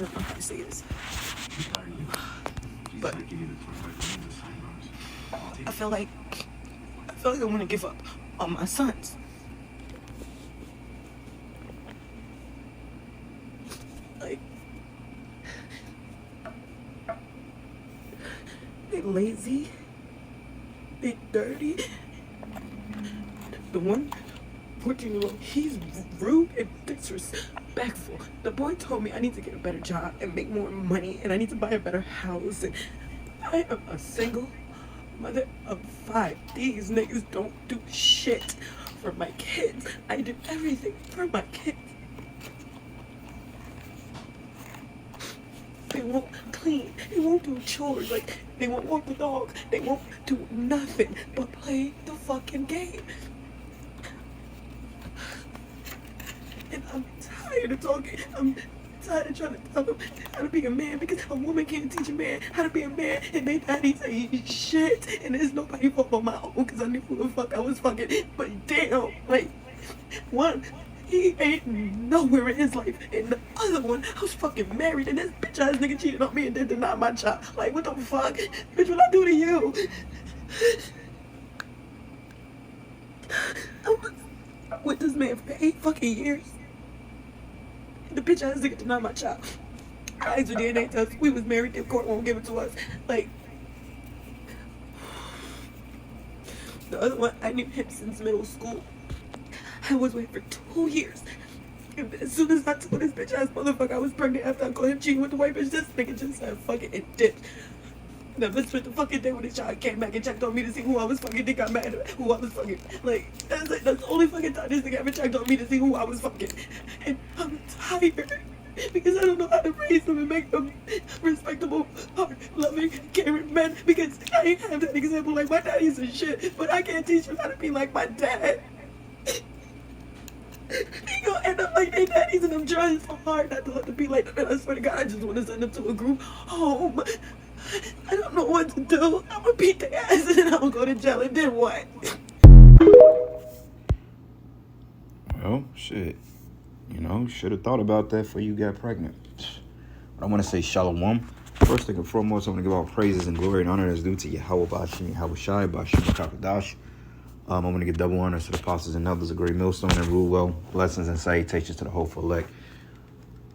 don't know how to say this, but I feel like I want to give up on my sons. Like, they lazy, they dirty. The one 14-year-old, he's rude and disrespectful. The boy told me I need to get a better job and make more money, and I need to buy a better house. And I am a single mother of 5. These niggas don't do shit for my kids. I do everything for my kids. They won't clean. They won't do chores. Like, they won't walk the dog. They won't do nothing but play the fucking game. And I'm tired of talking. I'm tired of trying to tell them how to be a man, because a woman can't teach a man how to be a man, and they daddies ain't shit. And there's nobody fault but my own, because I knew who the fuck I was fucking. But damn, like, one, he ain't nowhere in his life, and the other one, I was fucking married, and this bitch ass nigga cheated on me and then denied my child. Like, what the fuck? Bitch, what I do to you? I was with this man for 8 fucking years. The bitch ass nigga denied my child. I asked for DNA test. We was married. The court won't give it to us. Like, the other one, I knew him since middle school. I was with him for 2 years. And as soon as I told this bitch ass motherfucker I was pregnant after I called him cheating with the white bitch, this nigga just said fuck it and dipped. Never spent the fucking day when his child came back and checked on me to see who I was fucking. They got mad at who I was fucking. Like, that's the only fucking time this nigga ever checked on me to see who I was fucking. And I'm tired because I don't know how to raise them and make them respectable, hard-loving, caring men, because I ain't have that example. Like, my daddy's a shit, but I can't teach you how to be like my dad. He gonna end up like they daddies, and I'm trying so hard not to let them be like them. And I swear to God, I just want to send them to a group home. I don't know what to do. I'm gonna beat their ass and then I'm gonna go to jail, and then what? Well, shit. You know, should have thought about that before you got pregnant. But I want to say shalom. First thing and foremost, I want to give all praises and glory and honor that's due to Yahweh Bashim, Yahweh Shai, Bashim Kakadash. I'm going to give double honors to the apostles and elders, a great millstone, and rule well. Blessings and salutations to the hopeful elect.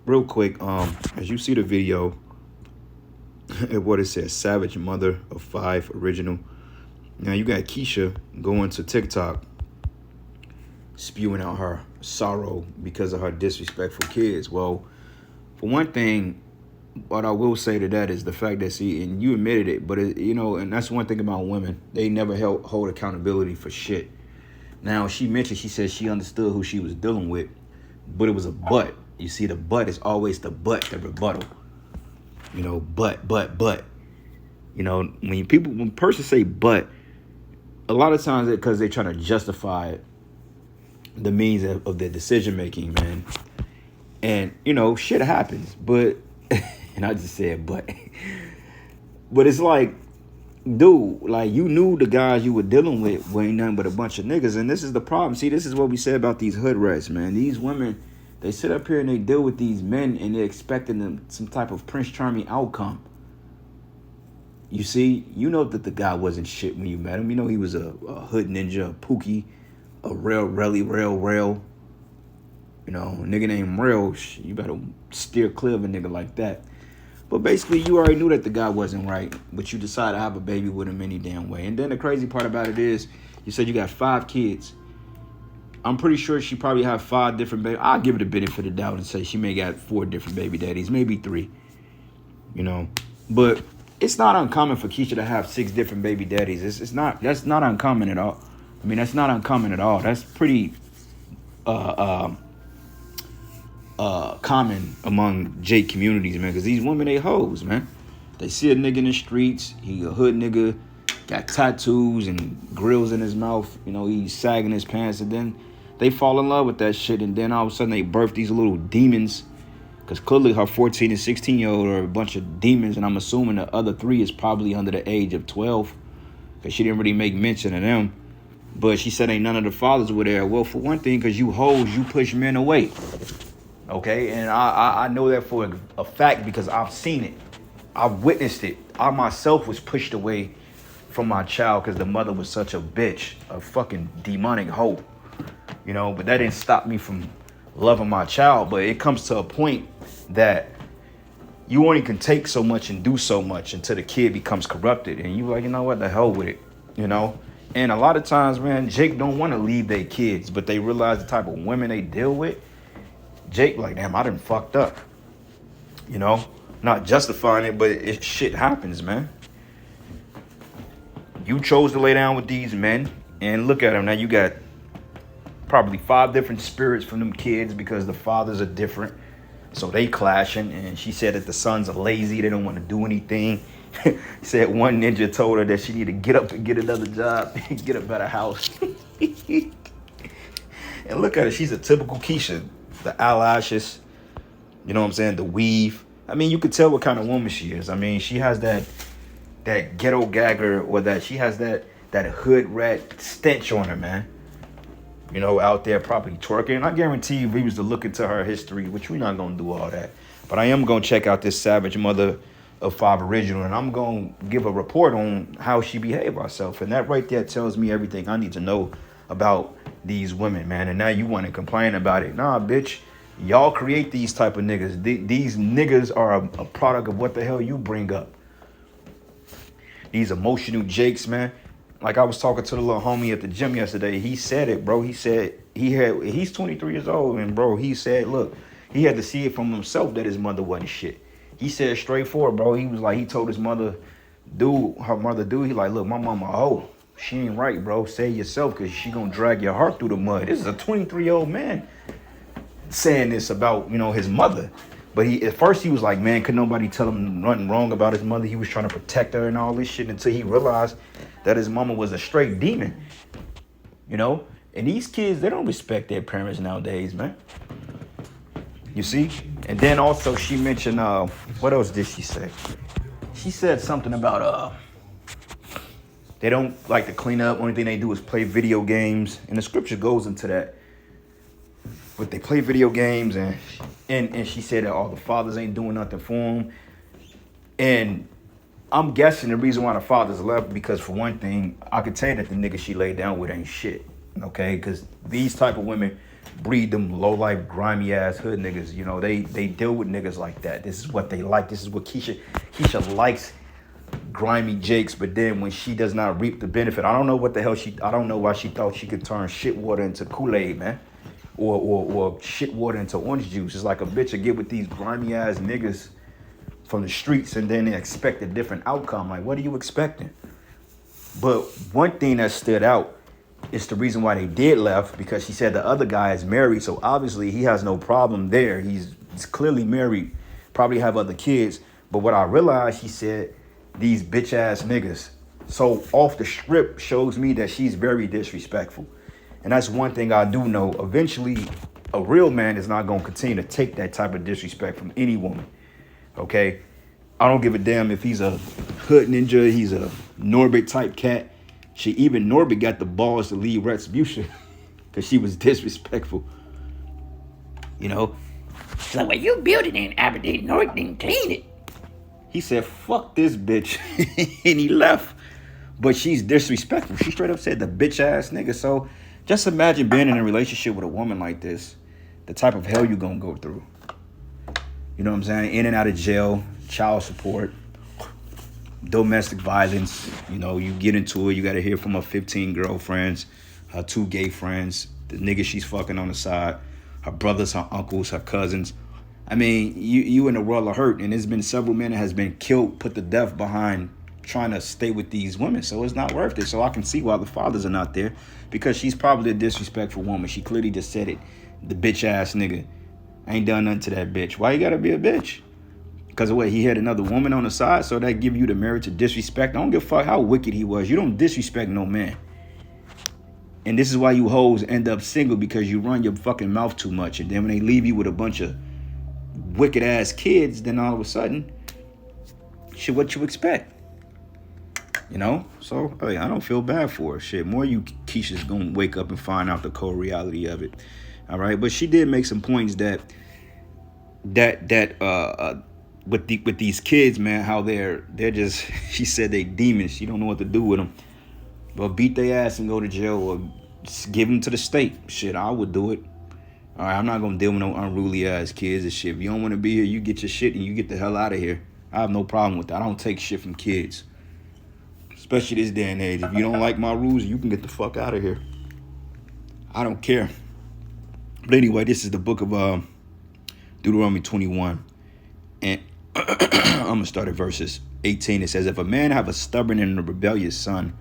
Real quick, as you see the video, what it says, Savage Mother of 5 original. Now you got Keisha going to TikTok spewing out her sorrow because of her disrespectful kids. Well, for one thing, what I will say to that is the fact that, see, and you admitted it, but it, you know, and that's one thing about women, they never hold accountability for shit. Now she mentioned, she said she understood who she was dealing with, but it was a but. You see, the but is always the rebuttal. You know, but. You know, when persons say but, a lot of times it's because they're trying to justify the means of their decision making, man. And, you know, shit happens, but, and I just said but it's like, dude, like, you knew the guys you were dealing with ain't nothing but a bunch of niggas. And this is the problem. See, this is what we say about these hood rats, man. These women, they sit up here and they deal with these men and they're expecting them some type of Prince Charming outcome. You see, you know that the guy wasn't shit when you met him. You know he was a hood ninja, a pookie, a rail. You know, a nigga named Rail, you better steer clear of a nigga like that. But basically, you already knew that the guy wasn't right, but you decided to have a baby with him any damn way. And then the crazy part about it is, you said you got 5 kids. I'm pretty sure she probably have 5 different babies. I'll give it a benefit of the doubt and say she may got 4 different baby daddies, maybe 3. You know, but it's not uncommon for Keisha to have 6 different baby daddies. That's not uncommon at all. I mean, that's not uncommon at all. That's pretty common among J communities, man, because these women, they hoes, man. They see a nigga in the streets, he a hood nigga, got tattoos and grills in his mouth, you know, he's sagging his pants, and then they fall in love with that shit, and then all of a sudden they birth these little demons, because clearly her 14 and 16-year-old are a bunch of demons, and I'm assuming the other 3 is probably under the age of 12, because she didn't really make mention of them. But she said ain't none of the fathers were there. Well, for one thing, because you hoes, you push men away. Okay, and I know that for a fact because I've seen it. I've witnessed it. I myself was pushed away from my child because the mother was such a bitch, a fucking demonic hoe. You know, but that didn't stop me from loving my child. But it comes to a point that you only can take so much and do so much until the kid becomes corrupted. And you like, you know what, the hell with it, you know? And a lot of times, man, Jake don't want to leave their kids, but they realize the type of women they deal with. Jake like, damn, I done fucked up. You know? Not justifying it, but shit happens, man. You chose to lay down with these men, and look at them. Now you got probably 5 different spirits from them kids because the fathers are different. So they clashing, and she said that the sons are lazy. They don't want to do anything. Said one ninja told her that she need to get up and get another job, get a better house. And look at her. She's a typical Keisha. The eyelashes, you know what I'm saying? The weave. I mean, you could tell what kind of woman she is. I mean, she has that ghetto gagger, or that she has that hood rat stench on her, man. You know, out there probably twerking. I guarantee you, if we was to look into her history, which we're not going to do all that. But I am going to check out this Savage Mother of 5 original, and I'm going to give a report on how she behaved herself. And that right there tells me everything I need to know about these women, man. And now you want to complain about it. Nah, bitch. Y'all create these type of niggas. These niggas are a product of what the hell you bring up. These emotional jakes, man. Like I was talking to the little homie at the gym yesterday. He said it, bro. He said he's 23 years old, and bro, he said, look, he had to see it from himself that his mother wasn't shit. He said straightforward, bro. He was like, he told his mother, her mother, he like, look, my mama, oh, she ain't right, bro. Say it yourself, because she gonna drag your heart through the mud. This is a 23-year-old man saying this about, you know, his mother. But at first he was like, man, could nobody tell him nothing wrong about his mother? He was trying to protect her and all this shit until he realized that his mama was a straight demon. You know? And these kids, they don't respect their parents nowadays, man. You see? And then also she mentioned, what else did she say? She said something about, they don't like to clean up. Only thing they do is play video games. And the scripture goes into that. But they play video games, and she said that all the fathers ain't doing nothing for them. And I'm guessing the reason why the fathers left, because for one thing, I could tell you that the nigga she laid down with ain't shit. Okay? Because these type of women breed them low-life, grimy-ass hood niggas. You know, they deal with niggas like that. This is what they like. This is what Keisha likes, grimy jakes. But then when she does not reap the benefit, I don't know what the hell I don't know why she thought she could turn shit water into Kool-Aid, man. Or shit water into orange juice. It's like a bitch to get with these grimy ass niggas from the streets, and then they expect a different outcome. Like, what are you expecting? But one thing that stood out is the reason why they did left, because she said the other guy is married, so obviously he has no problem there. He's clearly married, probably have other kids. But what I realized, she said, these bitch ass niggas. So off the strip shows me that she's very disrespectful. And that's one thing I do know. Eventually, a real man is not going to continue to take that type of disrespect from any woman. Okay? I don't give a damn if he's a hood ninja, he's a Norbit type cat. Even Norbit got the balls to leave Retribution because she was disrespectful. You know? She's like, well, you built it in Aberdeen. Norbit didn't clean it. He said, fuck this bitch. And he left. But she's disrespectful. She straight up said the bitch ass nigga. So just imagine being in a relationship with a woman like this, the type of hell you're going to go through. You know what I'm saying? In and out of jail, child support, domestic violence. You know, you get into it, you got to hear from her 15 girlfriends, her 2 gay friends, the nigga she's fucking on the side, her brothers, her uncles, her cousins. I mean, you in a world of hurt, and there's been several men that has been killed, put to death behind trying to stay with these women. So it's not worth it. So I can see why the fathers are not there, because she's probably a disrespectful woman. She clearly just said it. The bitch ass nigga. I ain't done nothing to that bitch. Why you gotta be a bitch? Because of what? He had another woman on the side, so that give you the merit to disrespect. I don't give a fuck how wicked he was. You don't disrespect no man. And this is why you hoes end up single, because you run your fucking mouth too much. And then when they leave you with a bunch of wicked ass kids, then all of a sudden, shit, what you expect? You know? So, I don't feel bad for her. Shit, more you Keisha's gonna wake up and find out the cold reality of it. All right? But she did make some points that with these kids, man, how they're just she said they demons. She don't know what to do with them. But beat their ass and go to jail or give them to the state. Shit, I would do it. All right, I'm not gonna deal with no unruly ass kids and shit. If you don't want to be here, you get your shit and you get the hell out of here. I have no problem with that. I don't take shit from kids, especially this day and age. If you don't like my rules, you can get the fuck out of here. I don't care. But anyway, this is the book of Deuteronomy 21, and I'm gonna start at verses 18. It says, "If a man have a stubborn and a rebellious son,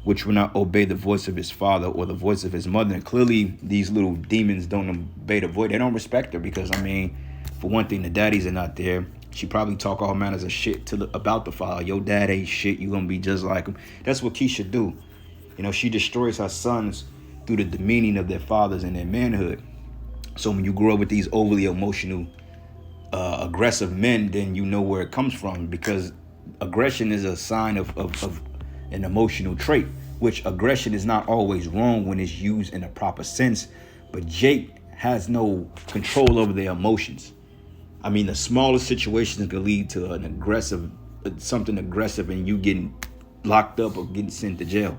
which will not obey the voice of his father or the voice of his mother," and clearly these little demons don't obey the voice. They don't respect her because, I mean, for one thing, the daddies are not there. She probably talk all manners of shit about the father. Your dad ain't shit. You gonna be just like him. That's what Keisha do. You know, she destroys her sons through the demeaning of their fathers and their manhood. So when you grow up with these overly emotional, aggressive men, then you know where it comes from, because aggression is a sign of an emotional trait, which aggression is not always wrong when it's used in a proper sense. But Jake has no control over their emotions. I mean, the smallest situations can lead to something aggressive, and you getting locked up or getting sent to jail.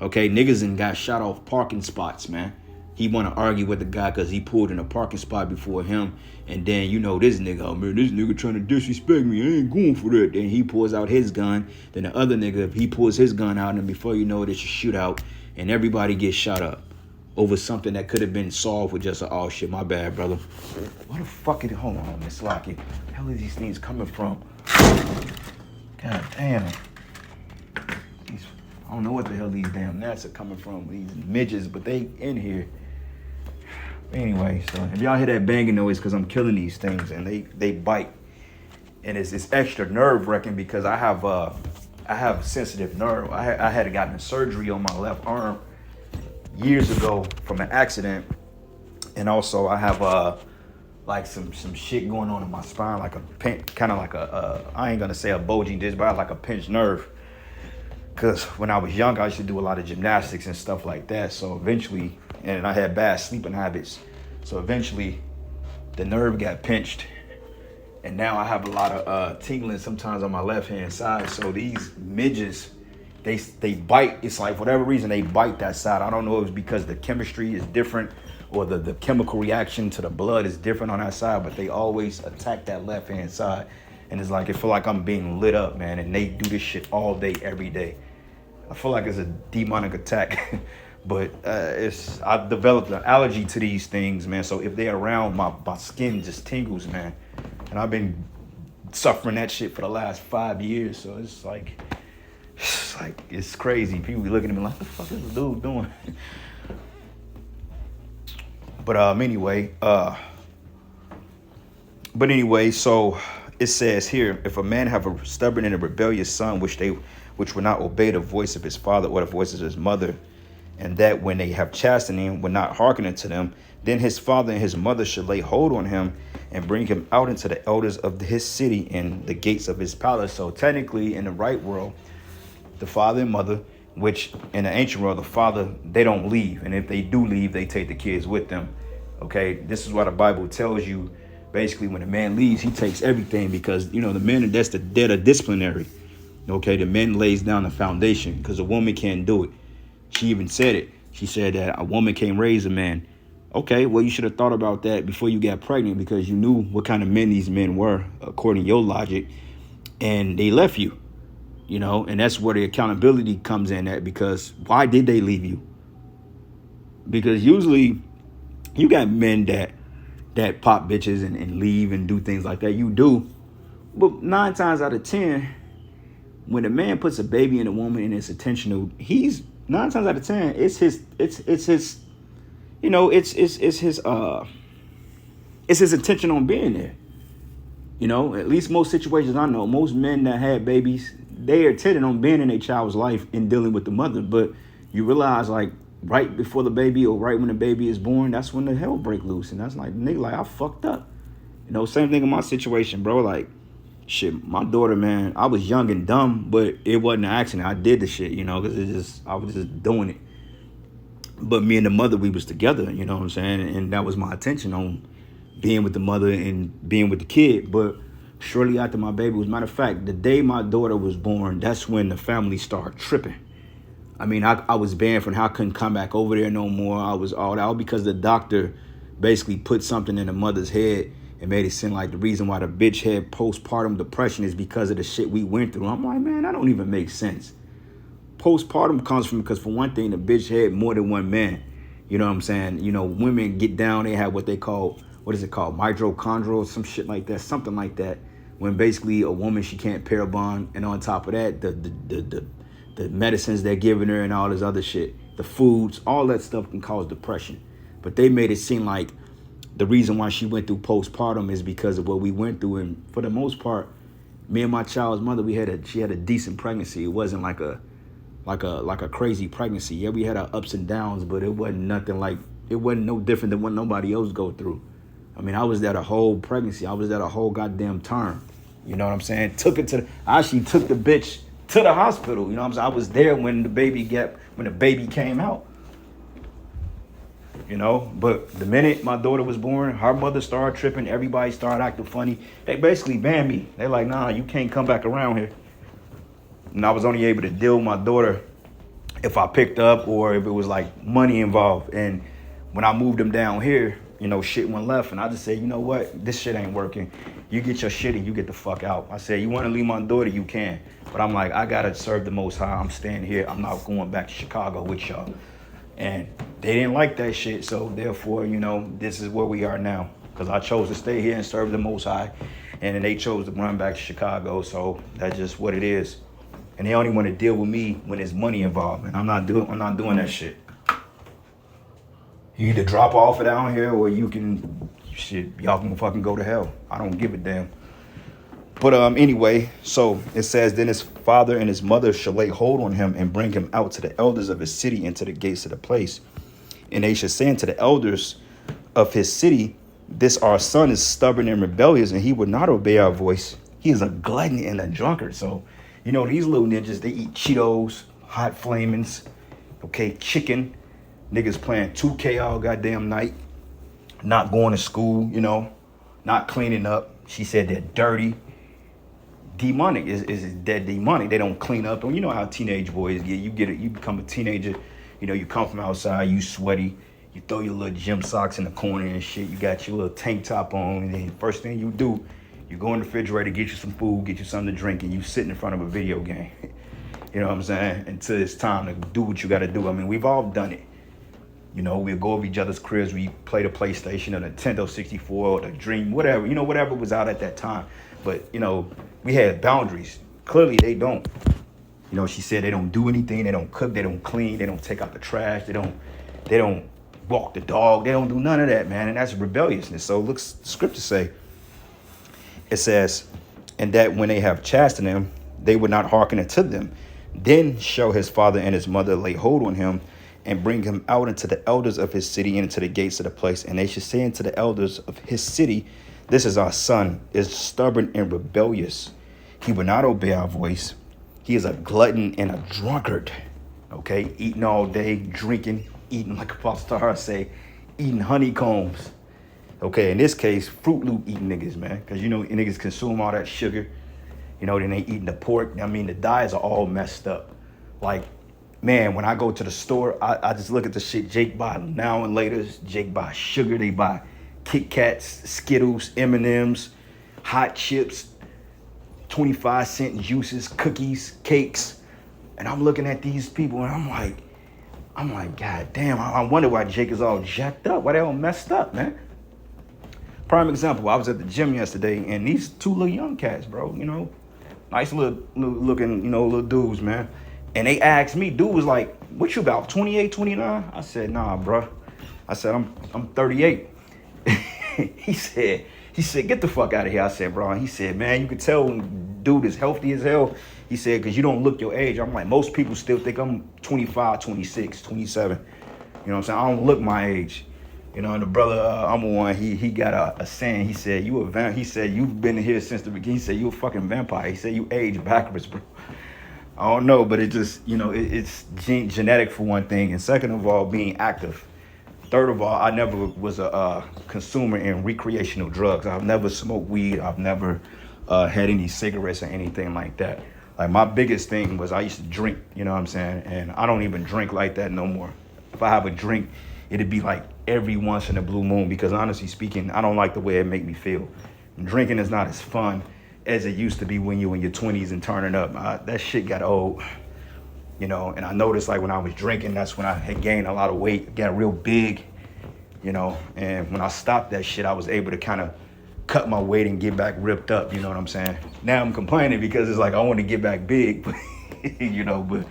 Okay, niggas and got shot off parking spots, man. He want to argue with the guy because he pulled in a parking spot before him. And then, you know, this nigga, oh man, this nigga trying to disrespect me. I ain't going for that. Then he pulls out his gun. Then the other nigga, he pulls his gun out. And before you know it, it's a shootout. And everybody gets shot up over something that could have been solved with just oh shit, my bad, brother. What the fuck is it? Hold on, Miss Lockett. Where the hell are these things coming from? God damn. I don't know what the hell these damn gnats are coming from. These midgets, but they in here. Anyway, so if y'all hear that banging noise, because I'm killing these things and they bite, and it's extra nerve wracking because I have sensitive nerve. I had gotten a surgery on my left arm years ago from an accident, and also I have like some shit going on in my spine, like a kind of like I ain't gonna say a bulging disc, but I have like a pinched nerve. Because when I was young, I used to do a lot of gymnastics and stuff like that. So eventually, and I had bad sleeping habits. So eventually, the nerve got pinched. And now I have a lot of tingling sometimes on my left-hand side. So these midgets, they bite. It's like, for whatever reason, they bite that side. I don't know if it's because the chemistry is different or the chemical reaction to the blood is different on that side. But they always attack that left-hand side. And it's like, it feel like I'm being lit up, man. And they do this shit all day, every day. I feel like it's a demonic attack, but I've developed an allergy to these things, man. So if they're around, my skin just tingles, man. And I've been suffering that shit for the last 5 years. So it's crazy. People be looking at me like, what the fuck is this dude doing? But anyway, so it says here, if a man have a stubborn and a rebellious son, which will not obey the voice of his father or the voice of his mother, and that when they have chastened him will not hearken unto them, then his father and his mother should lay hold on him and bring him out into the elders of his city and the gates of his palace. So technically, in the right world, the father and mother, which in the ancient world, the father, they don't leave. And if they do leave, they take the kids with them. Okay, this is what the Bible tells you. Basically, when a man leaves, he takes everything because, you know, the men, they're disciplinary. Okay, the men lays down the foundation because a woman can't do it. She even said it. She said that a woman can't raise a man. Okay, well, you should have thought about that before you got pregnant because you knew what kind of men these men were, according to your logic, and they left you, you know, and that's where the accountability comes in at, because why did they leave you? Because usually you got men that pop bitches and leave and do things like that. You do. But 9 times out of 10, when a man puts a baby in a woman and it's intentional, he's 9 times out of 10, it's his you know, it's his intention on being there. You know, at least most situations I know, most men that had babies, they are intended on being in their child's life and dealing with the mother. But you realize, like, right before the baby or right when the baby is born, that's when the hell break loose. And that's like, nigga, like, I fucked up. You know, same thing in my situation, bro. Like, shit, my daughter, man, I was young and dumb, but it wasn't an accident. I did the shit, you know, because I was just doing it. But me and the mother, we was together, you know what I'm saying? And that was my attention on being with the mother and being with the kid. But shortly after my baby was, matter of fact, the day my daughter was born, that's when the family started tripping. I mean, I was banned from, I couldn't come back over there no more. I was all out because the doctor basically put something in the mother's head and made it seem like the reason why the bitch had postpartum depression is because of the shit we went through. I'm like, man, that don't even make sense. Postpartum comes from, because for one thing, the bitch had more than one man. You know what I'm saying? You know, women get down, they have what they call, what is it called? Mitochondrial, some shit like that, something like that. When basically a woman, she can't pair bond. And on top of that, the medicines they're giving her and all this other shit, the foods, all that stuff can cause depression. But they made it seem like the reason why she went through postpartum is because of what we went through. And for the most part, me and my child's mother, she had a decent pregnancy. It wasn't like a crazy pregnancy. Yeah, we had our ups and downs, but it wasn't no different than what nobody else go through. I mean, I was there the whole pregnancy. I was there the whole goddamn term. You know what I'm saying? I actually took the bitch to the hospital. You know what I'm saying? I was there when the baby came out. You know, but the minute my daughter was born, her mother started tripping. Everybody started acting funny. They basically banned me. They like, nah, you can't come back around here. And I was only able to deal with my daughter if I picked up or if it was like money involved. And when I moved them down here, you know, shit went left. And I just said, you know what? This shit ain't working. You get your shit and you get the fuck out. I said, you want to leave my daughter? You can. But I'm like, I got to serve the Most High. I'm staying here. I'm not going back to Chicago with y'all. And they didn't like that shit. So therefore, you know, this is where we are now. Because I chose to stay here and serve the Most High. And then they chose to run back to Chicago. So that's just what it is. And they only want to deal with me when there's money involved. And I'm not doing that shit. You either drop off it down here or y'all can fucking go to hell. I don't give a damn. But anyway, so it says, then his father and his mother shall lay hold on him and bring him out to the elders of his city and to the gates of the place. And they shall say unto the elders of his city, this our son is stubborn and rebellious, and he would not obey our voice. He is a glutton and a drunkard. So, you know, these little ninjas, they eat Cheetos, hot flamings, okay, chicken. Niggas playing 2K all goddamn night, not going to school, you know, not cleaning up. She said they're dirty. Demonic is that demonic. They don't clean up. And you know how teenage boys get. You become a teenager, you know, you come from outside, you sweaty, you throw your little gym socks in the corner and shit. You got your little tank top on, and then first thing you do, you go in the refrigerator, get you some food, get you something to drink, and you sit in front of a video game. You know what I'm saying? Until it's time to do what you got to do. I mean, we've all done it. You know, we'll go over each other's cribs. We play the PlayStation or the Nintendo 64 or the Dream, whatever. You know, whatever was out at that time. But, you know, we had boundaries. Clearly, they don't. You know, she said they don't do anything. They don't cook. They don't clean. They don't take out the trash. They don't walk the dog. They don't do none of that, man. And that's rebelliousness. So look, the scripture say, it says, and that when they have chastened him, they would not hearken unto them. Then shall his father and his mother lay hold on him and bring him out into the elders of his city and into the gates of the place. And they should say unto the elders of his city, this is our son, is stubborn and rebellious. He will not obey our voice. He is a glutton and a drunkard. Okay, eating all day, drinking, eating like Apostle Tahar say, eating honeycombs. Okay, in this case, Fruit Loop eating niggas, man. Because, you know, niggas consume all that sugar. You know, then they eating the pork. I mean, the diets are all messed up. Like, man, when I go to the store, I just look at the shit Jake buy now and later. Jake buy sugar. They buy Kit Kats, Skittles, M&Ms, hot chips, 25-cent juices, cookies, cakes. And I'm looking at these people and I'm like, God damn, I wonder why Jake is all jacked up. Why they all messed up, man? Prime example, I was at the gym yesterday and these two little young cats, bro, you know, nice little looking, you know, little dudes, man. And they asked me, dude was like, what you about, 28, 29? I said, nah, bro. I said, I'm 38. He said, get the fuck out of here. I said, bro. He said, man, you could tell when dude is healthy as hell. He said, because you don't look your age. I'm like, most people still think I'm 25, 26, 27. You know what I'm saying? I don't look my age. You know, and the brother, I'm one, he got a saying. He said, he said, you've been here since the beginning. He said, you a fucking vampire. He said, you age backwards, bro. I don't know, but it just, you know, it's genetic for one thing. And second of all, being active. Third of all, I never was a consumer in recreational drugs. I've never smoked weed. I've never had any cigarettes or anything like that. Like my biggest thing was I used to drink, you know what I'm saying? And I don't even drink like that no more. If I have a drink, it'd be like every once in a blue moon because honestly speaking, I don't like the way it make me feel. Drinking is not as fun as it used to be when you were in your 20s and turning up. That shit got old, you know, and I noticed like when I was drinking, that's when I had gained a lot of weight, got real big, you know, and when I stopped that shit, I was able to kind of cut my weight and get back ripped up, you know what I'm saying? Now I'm complaining because it's like I want to get back big, you know, but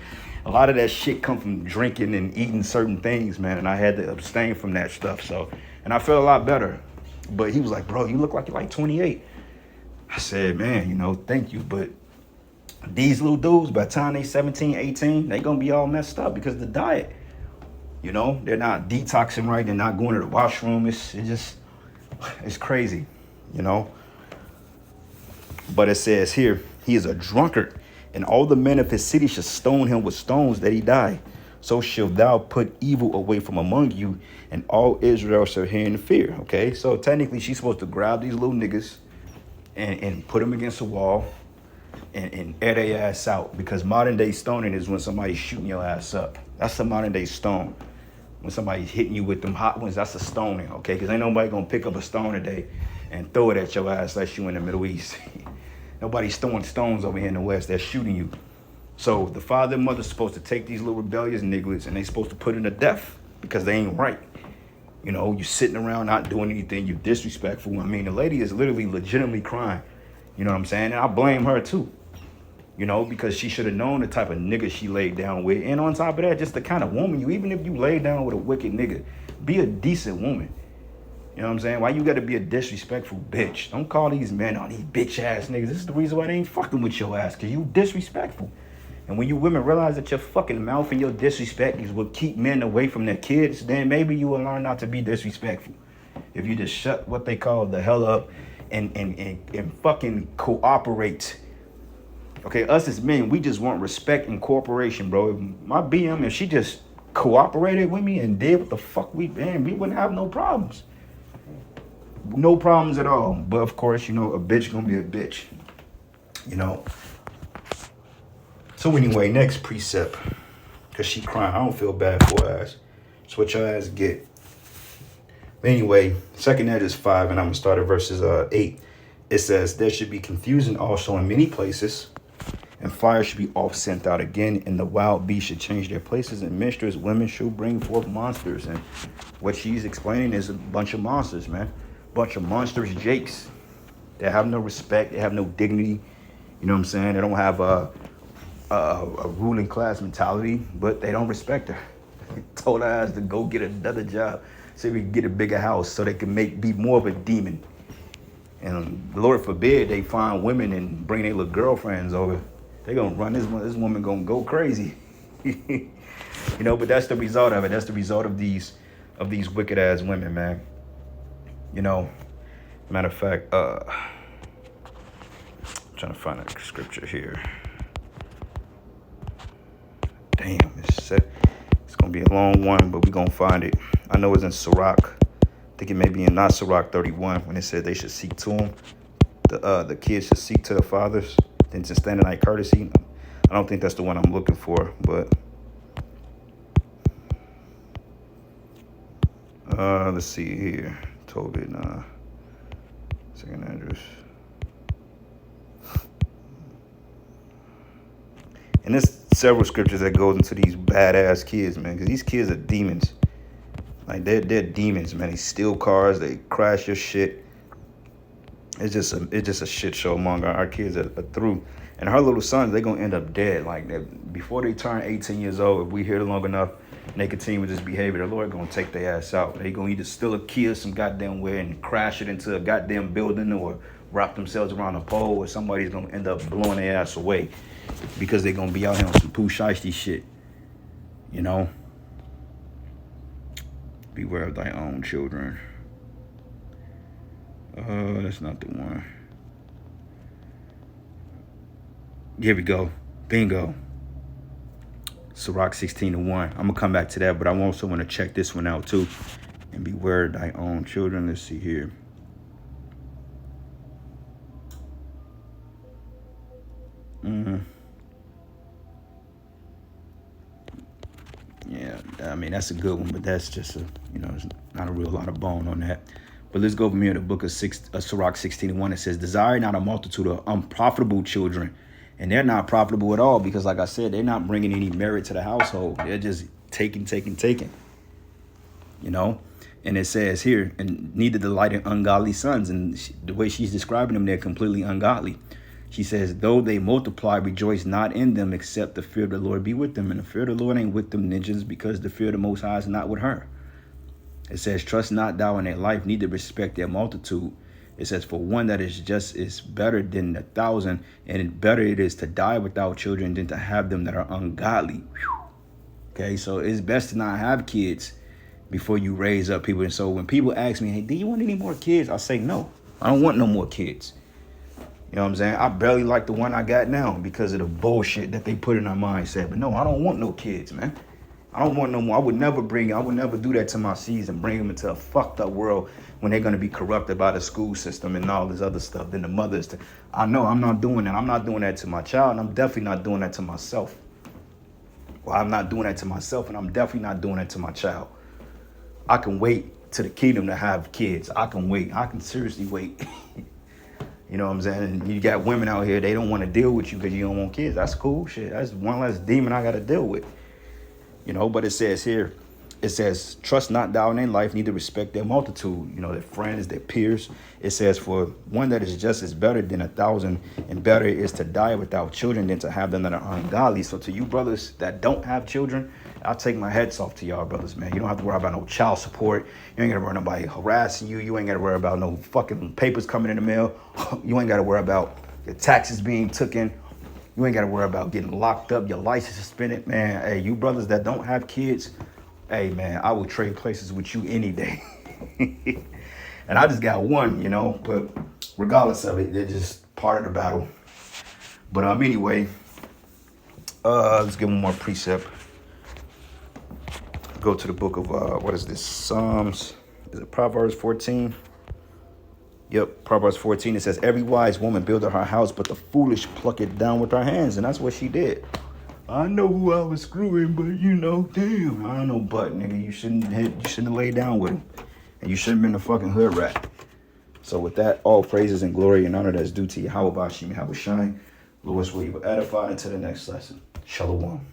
a lot of that shit come from drinking and eating certain things, man, and I had to abstain from that stuff, so, and I felt a lot better. But he was like, bro, you look like you're like 28. I said, man, you know, thank you, but these little dudes, by the time they 17, 18, they gonna be all messed up because of the diet. You know, they're not detoxing right, they're not going to the washroom. It's crazy, you know. But it says here, he is a drunkard, and all the men of his city shall stone him with stones that he die. So shall thou put evil away from among you, and all Israel shall hear in fear. Okay, so technically she's supposed to grab these little niggas and put them against a wall and air their ass out, because modern day stoning is when somebody's shooting your ass up. That's the modern day stone. When somebody's hitting you with them hot ones, that's a stoning, okay? Because ain't nobody gonna pick up a stone today and throw it at your ass unless you in the Middle East. Nobody's throwing stones over here in the West. They're shooting you. So the father and mother's supposed to take these little rebellious niggas and they supposed to put them to death because they ain't right. You know, you sitting around not doing anything, you disrespectful. I mean, the lady is literally legitimately crying. You know what I'm saying? And I blame her too. You know, because she should have known the type of nigga she laid down with. And on top of that, just the kind of woman even if you lay down with a wicked nigga, be a decent woman. You know what I'm saying? Why you gotta be a disrespectful bitch? Don't call these men on these bitch ass niggas. This is the reason why they ain't fucking with your ass, because you disrespectful. And when you women realize that your fucking mouth and your disrespect is what keep men away from their kids, then maybe you will learn not to be disrespectful. If you just shut what they call the hell up and fucking cooperate. Okay, us as men, we just want respect and cooperation, bro. My BM, if she just cooperated with me and did what the fuck we wouldn't have no problems. No problems at all. But of course, you know, a bitch gonna be a bitch. You know. So anyway, next precept. Cause she crying. I don't feel bad for her ass. It's what your ass get. But anyway, second Ed is 5, and I'm gonna start at verses 8. It says, there should be confusion also in many places, and fire should be oft sent out again, and the wild beasts should change their places, and minstrels, women should bring forth monsters. And what she's explaining is a bunch of monsters, man. Bunch of monsters, jakes. They have no respect. They have no dignity. You know what I'm saying? They don't have a ruling class mentality, but they don't respect her. Told her ass to go get another job so we can get a bigger house so they can be more of a demon. And Lord forbid they find women and bring their little girlfriends over. They gonna run this woman gonna go crazy. You know, but that's the result of it. That's the result of these wicked ass women, man. You know, matter of fact, I'm trying to find a scripture here. Damn, it's gonna be a long one, but we gonna find it. I know it's in Sirach. I think it may be in not Sirach 31 when it said they should seek to him. The kids should seek to their fathers, then to stand in like courtesy. I don't think that's the one I'm looking for, but let's see here. Tobit, second address. And there's several scriptures that goes into these badass kids, man, because these kids are demons. Like they're demons, man. They steal cars, they crash your shit. It's just a shit show among our kids are through. And her little sons, they're gonna end up dead. Like before they turn 18 years old, if we here long enough and they continue with this behavior, the Lord gonna take their ass out. They gonna either steal a kid some goddamn way and crash it into a goddamn building, or wrap themselves around a pole, or somebody's gonna end up blowing their ass away because they're gonna be out here on some poo shiesty shit. You know? Beware of thy own children. That's not the one. Here we go. Bingo. Sirach 16:1. I'm gonna come back to that, but I also want to check this one out too. and beware thy own children. Let's see here. Yeah, I mean, that's a good one, but that's just there's not a real lot of bone on that. But let's go over here to the book of Sirach 16:1. It says, desire not a multitude of unprofitable children. And they're not profitable at all because, like I said, they're not bringing any merit to the household. They're just taking. And it says here, and neither delight in ungodly sons. And the way she's describing them, they're completely ungodly. She says, though they multiply, rejoice not in them, except the fear of the Lord be with them. And the fear of the Lord ain't with them ninjas, because the fear of the Most High is not with her. It says, trust not thou in their life, neither respect their multitude. It says, for one that is just is better than 1,000, and better it is to die without children than to have them that are ungodly. Okay, so it's best to not have kids before you raise up people. And so when people ask me, hey, do you want any more kids? I say, no, I don't want no more kids. You know what I'm saying? I barely like the one I got now because of the bullshit that they put in our mindset. But no, I don't want no kids, man. I don't want no more. I would never do that to my seeds and bring them into a fucked up world when they're going to be corrupted by the school system and all this other stuff. Then the mothers, I know I'm not doing that. I'm not doing that to my child, and I'm definitely not doing that to myself. Well, I'm not doing that to myself, and I'm definitely not doing that to my child. I can wait to the kingdom to have kids. I can wait. I can seriously wait. You know what I'm saying? And you got women out here, they don't want to deal with you because you don't want kids. That's cool. Shit, that's one less demon I got to deal with. But it says here, it says, trust not thou in their life, neither respect their multitude, their friends, their peers. It says, for one that is just is better than 1,000, and better is to die without children than to have them that are ungodly. So to you brothers that don't have children, I'll take my heads off to y'all brothers, man. You don't have to worry about no child support. You ain't got to worry about nobody harassing you. You ain't got to worry about no fucking papers coming in the mail. You ain't got to worry about your taxes being taken. You ain't got to worry about getting locked up, your license suspended. Man, hey, you brothers that don't have kids, hey, man, I will trade places with you any day. And I just got one, but regardless of it, they're just part of the battle. But anyway, let's give one more precept. Go to the book of, what is this? Psalms, is it Proverbs 14? Yep, Proverbs 14, it says, every wise woman buildeth her house, but the foolish pluck it down with her hands. And that's what she did. I know who I was screwing, but damn, I don't know, but nigga, you shouldn't have laid down with him. And you shouldn't have been a fucking hood rat. So with that, all praises and glory and honor that's due to Yahweh Bashim Yahweh Shine. Lord, will you edify into the next lesson. Shalom.